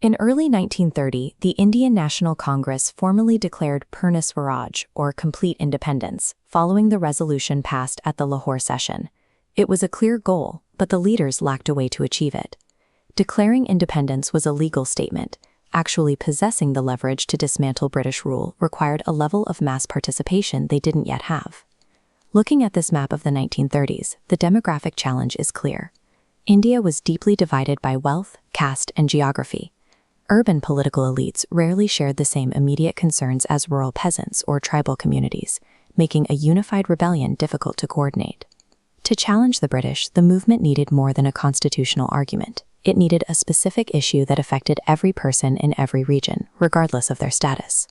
In early 1930, the Indian National Congress formally declared Purna Swaraj, or complete independence, following the resolution passed at the Lahore session. It was a clear goal, but the leaders lacked a way to achieve it. Declaring independence was a legal statement. Actually possessing the leverage to dismantle British rule required a level of mass participation they didn't yet have. Looking at this map of the 1930s, the demographic challenge is clear. India was deeply divided by wealth, caste, and geography. Urban political elites rarely shared the same immediate concerns as rural peasants or tribal communities, making a unified rebellion difficult to coordinate. To challenge the British, the movement needed more than a constitutional argument. It needed a specific issue that affected every person in every region, regardless of their status.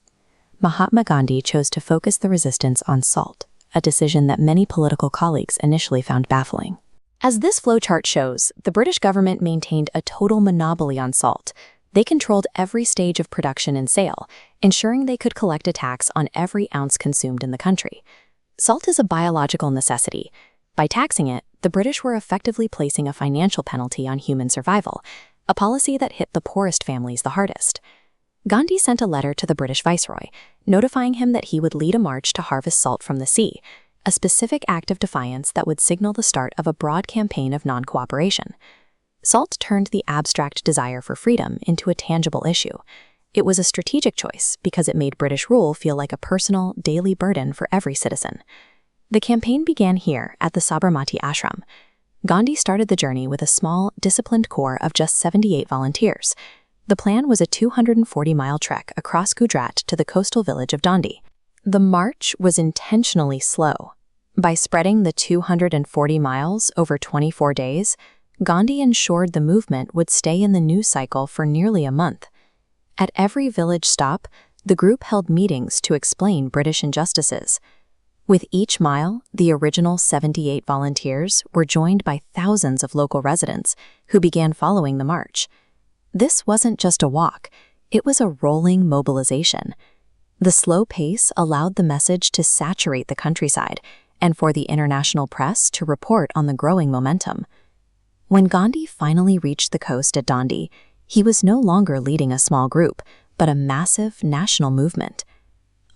Mahatma Gandhi chose to focus the resistance on salt, a decision that many political colleagues initially found baffling. As this flowchart shows, the British government maintained a total monopoly on salt. They controlled every stage of production and sale, ensuring they could collect a tax on every ounce consumed in the country. Salt is a biological necessity. By taxing it, the British were effectively placing a financial penalty on human survival, a policy that hit the poorest families the hardest. Gandhi sent a letter to the British viceroy, notifying him that he would lead a march to harvest salt from the sea, a specific act of defiance that would signal the start of a broad campaign of non-cooperation. Salt turned the abstract desire for freedom into a tangible issue. It was a strategic choice because it made British rule feel like a personal, daily burden for every citizen. The campaign began here at the Sabarmati ashram. Gandhi started the journey with a small, disciplined corps of just 78 volunteers. The plan was a 240-mile trek across Gujarat to the coastal village of Dandi. The march was intentionally slow. By spreading the 240 miles over 24 days, Gandhi ensured the movement would stay in the news cycle for nearly a month. At every village stop, the group held meetings to explain British injustices. With each mile, the original 78 volunteers were joined by thousands of local residents who began following the march. This wasn't just a walk, it was a rolling mobilization. The slow pace allowed the message to saturate the countryside and for the international press to report on the growing momentum. When Gandhi finally reached the coast at Dandi, he was no longer leading a small group, but a massive national movement.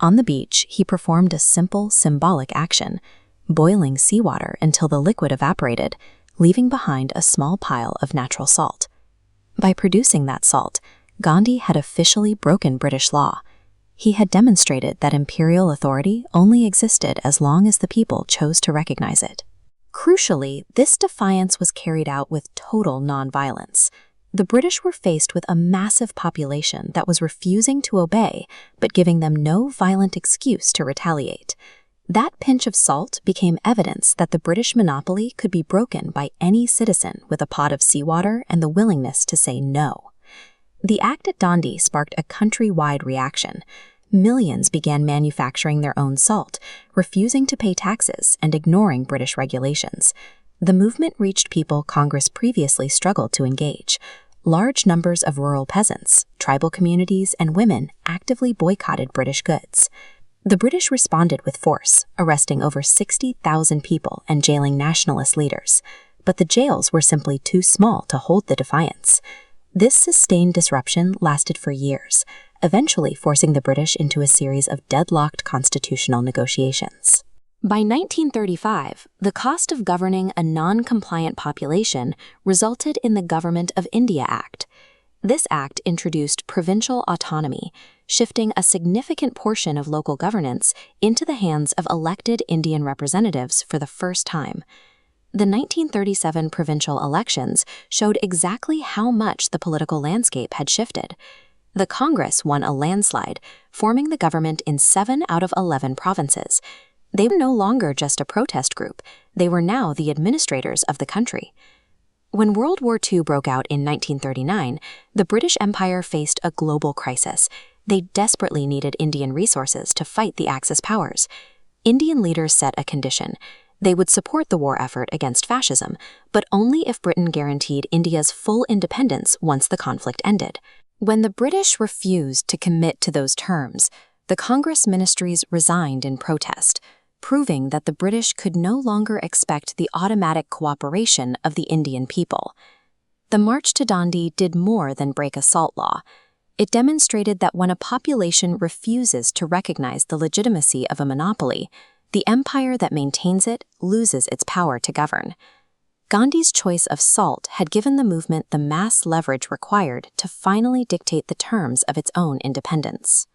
On the beach, he performed a simple, symbolic action, boiling seawater until the liquid evaporated, leaving behind a small pile of natural salt. By producing that salt, Gandhi had officially broken British law. He had demonstrated that imperial authority only existed as long as the people chose to recognize it. Crucially, this defiance was carried out with total nonviolence. The British were faced with a massive population that was refusing to obey, but giving them no violent excuse to retaliate. That pinch of salt became evidence that the British monopoly could be broken by any citizen with a pot of seawater and the willingness to say no. The act at Dandi sparked a countrywide reaction. Millions began manufacturing their own salt, refusing to pay taxes and ignoring British regulations. The movement reached people Congress previously struggled to engage. Large numbers of rural peasants, tribal communities, and women actively boycotted British goods. The British responded with force, arresting over 60,000 people and jailing nationalist leaders. But the jails were simply too small to hold the defiance. This sustained disruption lasted for years, eventually forcing the British into a series of deadlocked constitutional negotiations. By 1935, the cost of governing a non-compliant population resulted in the Government of India Act. This act introduced provincial autonomy, shifting a significant portion of local governance into the hands of elected Indian representatives for the first time. The 1937 provincial elections showed exactly how much the political landscape had shifted. The Congress won a landslide, forming the government in 7 out of 11 provinces. They were no longer just a protest group, they were now the administrators of the country. When World War II broke out in 1939, the British Empire faced a global crisis. They desperately needed Indian resources to fight the Axis powers. Indian leaders set a condition. They would support the war effort against fascism, but only if Britain guaranteed India's full independence once the conflict ended. When the British refused to commit to those terms, the Congress ministries resigned in protest, proving that the British could no longer expect the automatic cooperation of the Indian people. The march to Dandi did more than break a salt law. It demonstrated that when a population refuses to recognize the legitimacy of a monopoly, the empire that maintains it loses its power to govern. Gandhi's choice of salt had given the movement the mass leverage required to finally dictate the terms of its own independence.